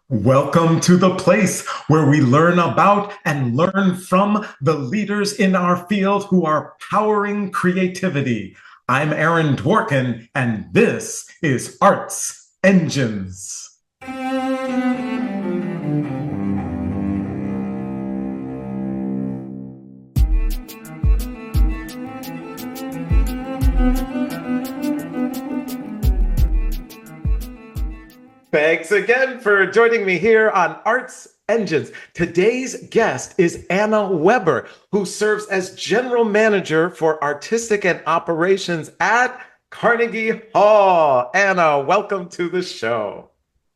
Welcome to the place where we learn about and learn from the leaders in our field who are powering creativity. I'm Aaron Dworkin, and this is Arts Engines. Thanks again for joining me here on Arts Engines. Today's guest is Anna Weber, who serves as General Manager for Artistic and Operations at Carnegie Hall. Anna, welcome to the show.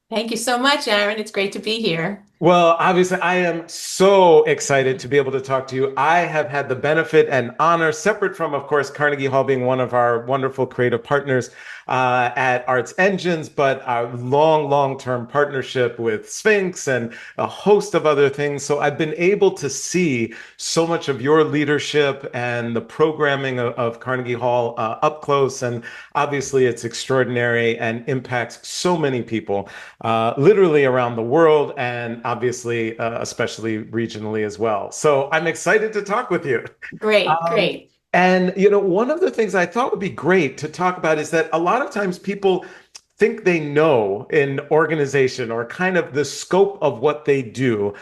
Thank you so much, Aaron. It's great to be here. Well, obviously, I am so excited to be able to talk to you. I have had the benefit and honor, separate from, of course, Carnegie Hall being one of our wonderful creative partners at Arts Engines, but our long-term partnership with Sphinx and a host of other things. So I've been able to see so much of your leadership and the programming of Carnegie Hall up close. And obviously, it's extraordinary and impacts so many people, literally around the world, and obviously, especially regionally as well. So I'm excited to talk with you. Great, Um, great. and, one of the things I thought would be great to talk about is that a lot of times people think they know an organization or kind of the scope of what they do,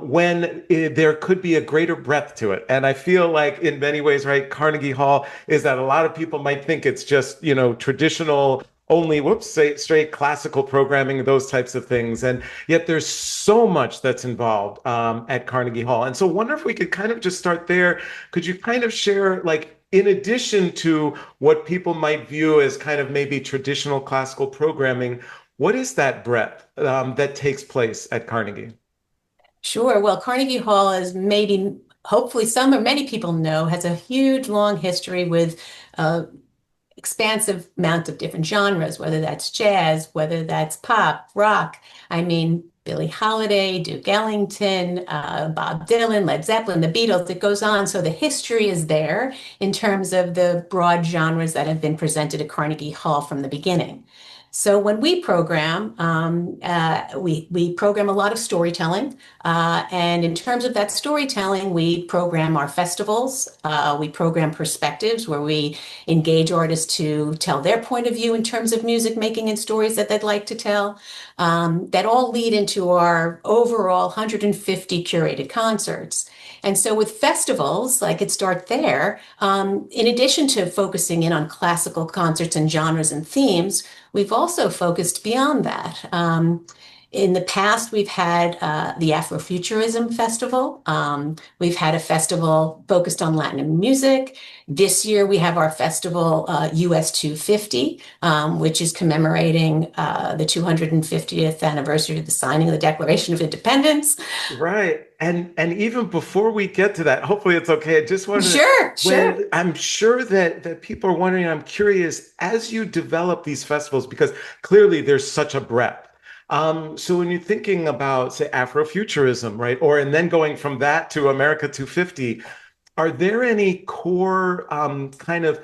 when there could be a greater breadth to it. And I feel like in many ways, right, Carnegie Hall is that a lot of people might think it's just, traditional only, whoops, say straight classical programming, those types of things. And yet there's so much that's involved at Carnegie Hall. And so wonder if we could kind of just start there. Could you kind of share, like, in addition to what people might view as kind of maybe traditional classical programming, what is that breadth that takes place at Carnegie? Sure. Well, Carnegie Hall, as maybe, hopefully, some or many people know, has a huge, long history with expansive amount of different genres, whether that's jazz, whether that's pop, rock. I mean, Billie Holiday, Duke Ellington, Bob Dylan, Led Zeppelin, the Beatles, it goes on. So the history is there in terms of the broad genres that have been presented at Carnegie Hall from the beginning. So when we program, we program a lot of storytelling, and in terms of that storytelling, we program our festivals. We program perspectives where we engage artists to tell their point of view in terms of music making and stories that they'd like to tell. That all lead into our overall 150 curated concerts. And so with festivals, I could start there. In addition to focusing in on classical concerts and genres and themes, we've also focused beyond that. In the past, we've had the Afrofuturism Festival. We've had a festival focused on Latin music. This year, we have our festival US 250, which is commemorating the 250th anniversary of the signing of the Declaration of Independence. Right. And even before we get to that, hopefully it's okay. I just wanted to, Sure, sure. when I'm sure that people are wondering, I'm curious, as you develop these festivals, because clearly there's such a breadth. So when you're thinking about, say, Afrofuturism, right? Or and then going from that to America 250, are there any core kind of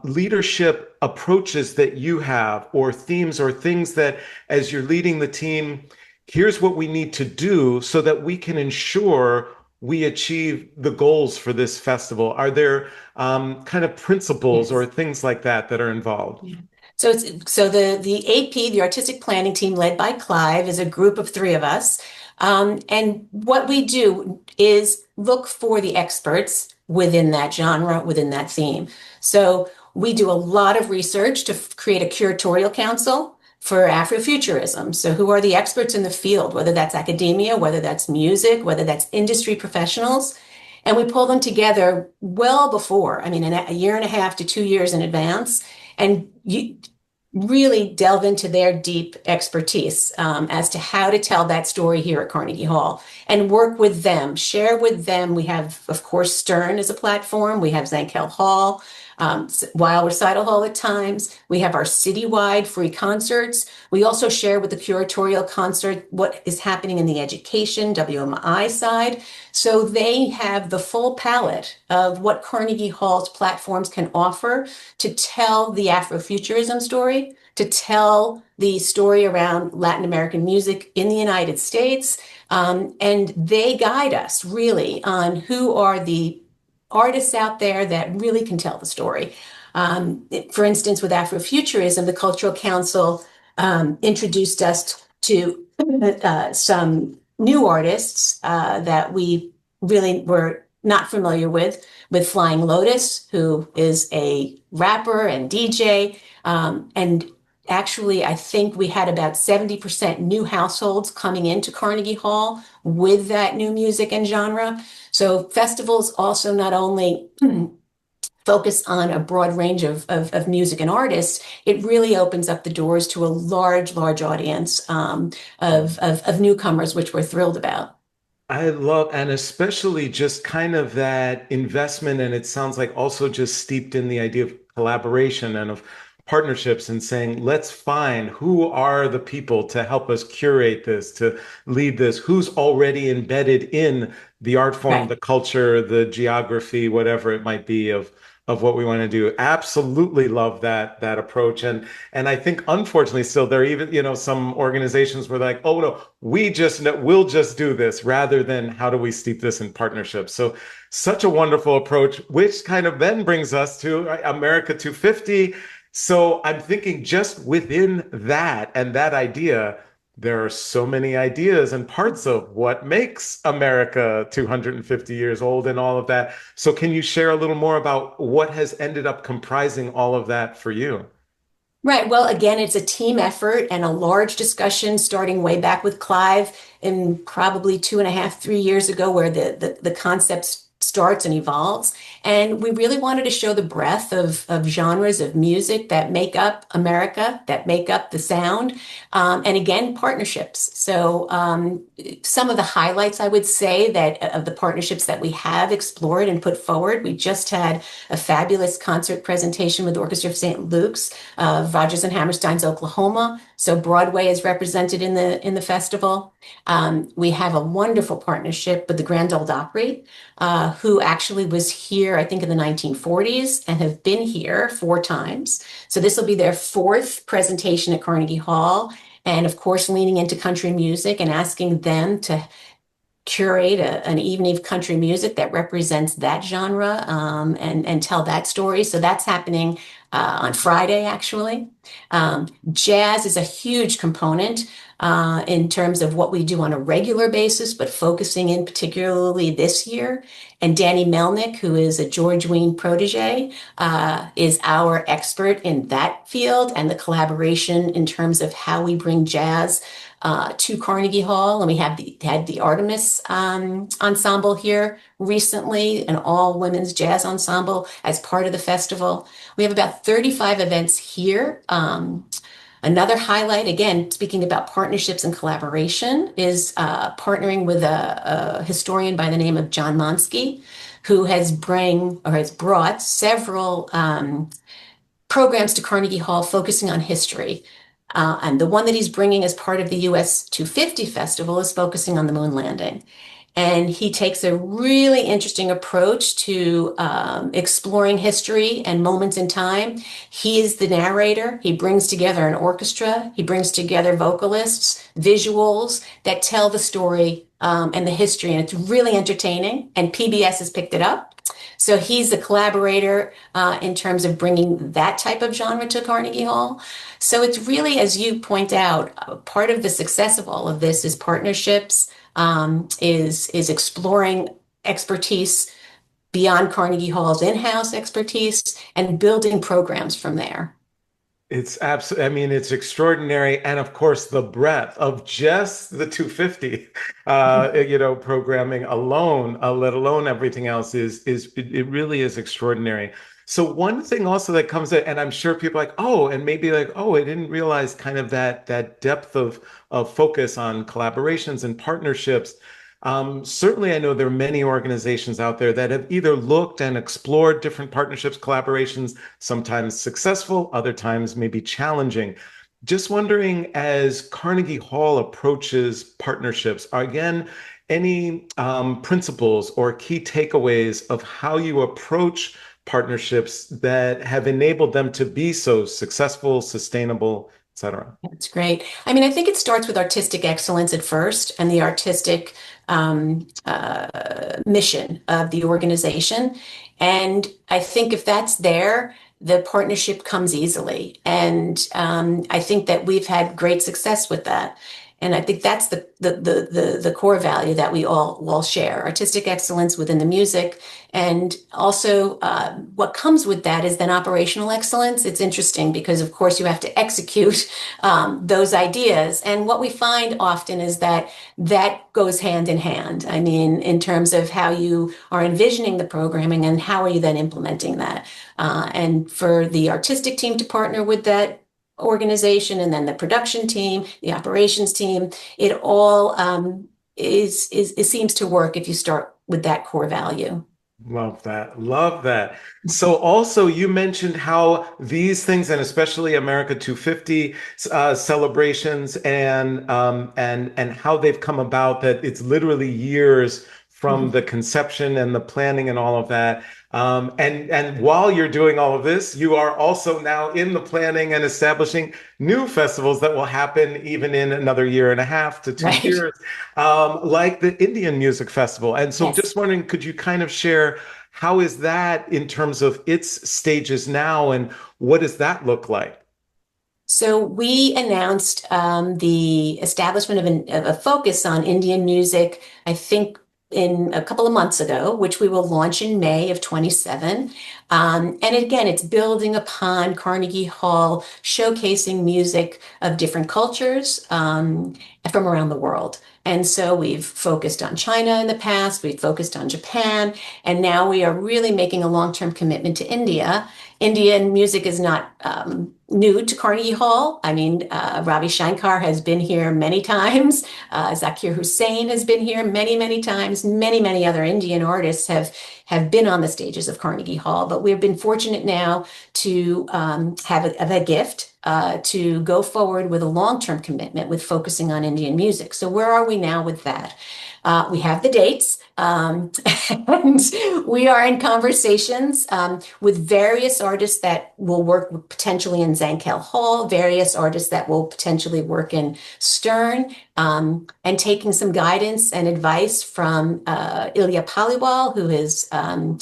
leadership approaches that you have, or themes or things that as you're leading the team, here's what we need to do so that we can ensure we achieve the goals for this festival? Are there kind of principles or Yes. things like that that are involved? Yeah. So the AP, the artistic planning team led by Clive, is a group of three of us. And what we do is look for the experts within that genre, within that theme. So we do a lot of research to create a curatorial council for Afrofuturism. So who are the experts in the field, whether that's academia, whether that's music, whether that's industry professionals. And we pull them together well before, I mean, a year and a half to 2 years in advance, and you really delve into their deep expertise as to how to tell that story here at Carnegie Hall and work with them, share with them. We have, of course, Stern as a platform. We have Zankel Hall, Wild Recital Hall at times. We have our citywide free concerts. We also share with the curatorial concert what is happening in the education, WMI side. So they have the full palette of what Carnegie Hall's platforms can offer to tell the Afrofuturism story, to tell the story around Latin American music in the United States. And they guide us really on who are the artists out there that really can tell the story. For instance, with Afrofuturism, the Cultural Council introduced us to some new artists that we really were not familiar with Flying Lotus, who is a rapper and DJ. And actually, I think we had about 70% new households coming into Carnegie Hall with that new music and genre. So festivals also not only focus on a broad range of music and artists, it really opens up the doors to a large audience of newcomers, which we're thrilled about. I love, and especially just kind of that investment. And it sounds like also just steeped in the idea of collaboration and of partnerships and saying, let's find who are the people to help us curate this, to lead this, who's already embedded in the art form, Right. the culture, the geography, whatever it might be of what we want to do. Absolutely love that approach. And I think unfortunately still there are even, some organizations were like, oh no, we'll just do this rather than how do we steep this in partnership. So such a wonderful approach, which kind of then brings us to right, America 250. So I'm thinking just within that and that idea, there are so many ideas and parts of what makes America 250 years old and all of that. So can you share a little more about what has ended up comprising all of that for you? Right. Well, again, it's a team effort and a large discussion starting way back with Clive in probably 2.5, 3 years ago, where the concept starts and evolves. And we really wanted to show the breadth of genres of music that make up America, that make up the sound, and again, partnerships. So some of the highlights, I would say, that of the partnerships that we have explored and put forward, we just had a fabulous concert presentation with the Orchestra of St. Luke's of Rodgers and Hammerstein's Oklahoma. So Broadway is represented in the festival. We have a wonderful partnership with the Grand Ole Opry, who actually was here, I think, in the 1940s and have been here 4 times. So this will be their 4th presentation at Carnegie Hall. And of course, leaning into country music and asking them to curate an evening of country music that represents that genre, and tell that story. So that's happening on Friday, actually. Jazz is a huge component in terms of what we do on a regular basis, but focusing in particularly this year. And Danny Melnick, who is a George Wein protege, is our expert in that field and the collaboration in terms of how we bring jazz to Carnegie Hall. And we have had the Artemis ensemble here recently, an all women's jazz ensemble as part of the festival. We have about 35 events here. Another highlight, again, speaking about partnerships and collaboration, is partnering with a historian by the name of John Monsky, who has brought several programs to Carnegie Hall focusing on history. And the one that he's bringing as part of the US 250 Festival is focusing on the moon landing. And he takes a really interesting approach to exploring history and moments in time. He is the narrator. He brings together an orchestra. He brings together vocalists, visuals that tell the story and the history. And it's really entertaining. And PBS has picked it up. So he's the collaborator in terms of bringing that type of genre to Carnegie Hall. So it's really, as you point out, part of the success of all of this is partnerships, is exploring expertise beyond Carnegie Hall's in-house expertise and building programs from there. It's absolutely, I mean, it's extraordinary. And of course, the breadth of just the 250, programming alone, let alone everything else it really is extraordinary. So one thing also that comes in, and I'm sure people are like, oh, and maybe like, oh, I didn't realize kind of that depth of focus on collaborations and partnerships. Certainly, I know there are many organizations out there that have either looked and explored different partnerships, collaborations, sometimes successful, other times maybe challenging. Just wondering, as Carnegie Hall approaches partnerships, are again any principles or key takeaways of how you approach partnerships that have enabled them to be so successful, sustainable, etc.? That's great. I mean, I think it starts with artistic excellence at first and the artistic mission of the organization. And I think if that's there, the partnership comes easily. And I think that we've had great success with that. And I think that's the core value that we all share, artistic excellence within the music. And also, what comes with that is then operational excellence. It's interesting because, of course, you have to execute those ideas. And what we find often is that that goes hand in hand. I mean, in terms of how you are envisioning the programming and how are you then implementing that. And for the artistic team to partner with that organization and then the production team, the operations team, it all it seems to work if you start with that core value. Love that. Love that. So also you mentioned how these things, and especially America 250 celebrations and how they've come about, that it's literally years from Mhm. the conception and the planning and all of that. And while you're doing all of this, you are also now in the planning and establishing new festivals that will happen even in another year and a half to two Right. years, like the Indian Music Festival. And so Yes. just wondering, could you kind of share how is that in terms of its stages now and what does that look like? So we announced the establishment of a focus on Indian music, I think in a couple of months ago, which we will launch in May of 27. And again, it's building upon Carnegie Hall, showcasing music of different cultures from around the world. And so we've focused on China in the past, we've focused on Japan, and now we are really making a long-term commitment to India. Indian music is not new to Carnegie Hall. I mean, Ravi Shankar has been here many times. Zakir Hussain has been here many, many times. Many other Indian artists have been on the stages of Carnegie Hall. But we've been fortunate now to have a gift to go forward with a long-term commitment with focusing on Indian music. So where are we now with that? We have the dates, and we are in conversations with various artists that will work potentially in Zankel Hall, various artists that will potentially work in Stern, and taking some guidance and advice from Ilya Paliwal, who is an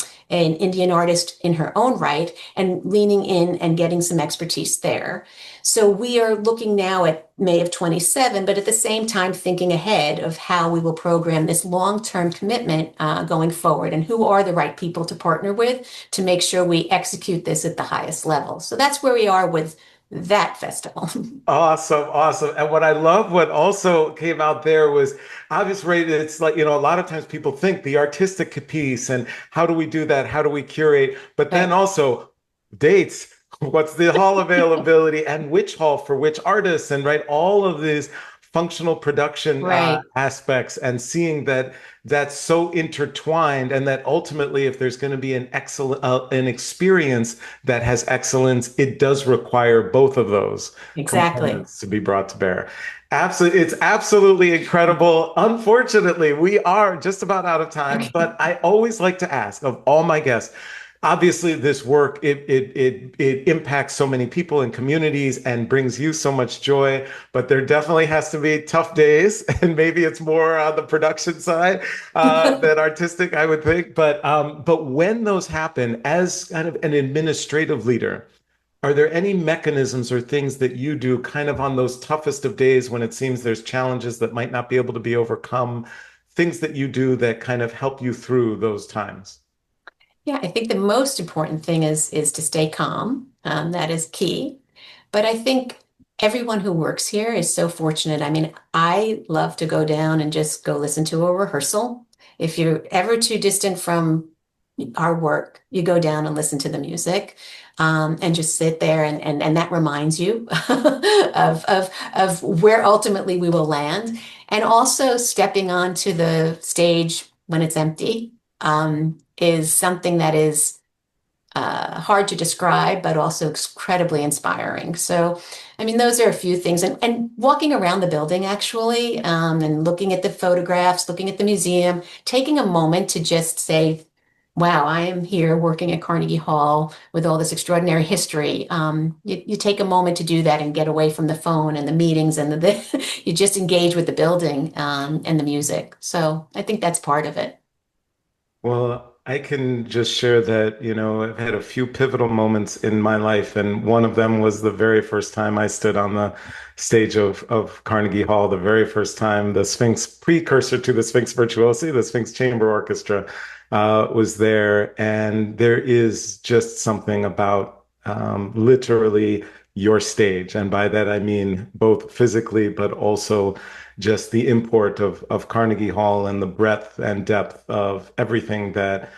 Indian artist in her own right, and leaning in and getting some expertise there. So we are looking now at May of 27, but at the same time thinking ahead of how we will program this long-term commitment going forward and who are the right people to partner with to make sure we execute this at the highest level. So that's where we are with that festival. Awesome, awesome. And what I love, what also came out there was obviously it's like, a lot of times people think the artistic piece and how do we do that? How do we curate? But then Right. also dates. What's the hall availability and which hall for which artists and right all of these functional production Right. aspects and seeing that that's so intertwined and that ultimately if there's going to be an excellent an experience that has excellence, it does require both of those Exactly. components to be brought to bear. Absolutely, it's absolutely incredible. Unfortunately, we are just about out of time, Okay. but I always like to ask of all my guests. Obviously, this work it impacts so many people and communities and brings you so much joy. But there definitely has to be tough days, and maybe it's more on the production side than artistic, I would think. But when those happen, as kind of an administrative leader, are there any mechanisms or things that you do kind of on those toughest of days when it seems there's challenges that might not be able to be overcome, things that you do that kind of help you through those times? Yeah, I think the most important thing is to stay calm. That is key. But I think everyone who works here is so fortunate. I mean, I love to go down and just go listen to a rehearsal. If you're ever too distant from our work, you go down and listen to the music, and just sit there and that reminds you of where ultimately we will land. And also stepping onto the stage when it's empty, is something that is hard to describe, but also incredibly inspiring. So, I mean, those are a few things. And walking around the building, actually, and looking at the photographs, looking at the museum, taking a moment to just say, wow, I am here working at Carnegie Hall with all this extraordinary history. You take a moment to do that and get away from the phone and the meetings and you just engage with the building and the music. So I think that's part of it. Well, I can just share that, I've had a few pivotal moments in my life, and one of them was the very first time I stood on the stage of Carnegie Hall, the very first time the Sphinx, precursor to the Sphinx Virtuosi, the Sphinx Chamber Orchestra, was there. And there is just something about literally your stage. And by that, I mean both physically, but also just the import of Carnegie Hall and the breadth and depth of everything that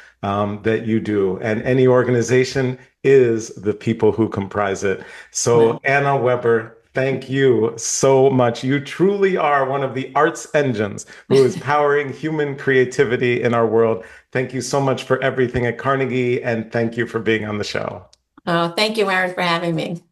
you do. And any organization is the people who comprise it. So, Well, Anna Weber, thank you so much. You truly are one of the arts engines who is powering human creativity in our world. Thank you so much for everything at Carnegie, and thank you for being on the show. oh, thank you, Aaron, for having me.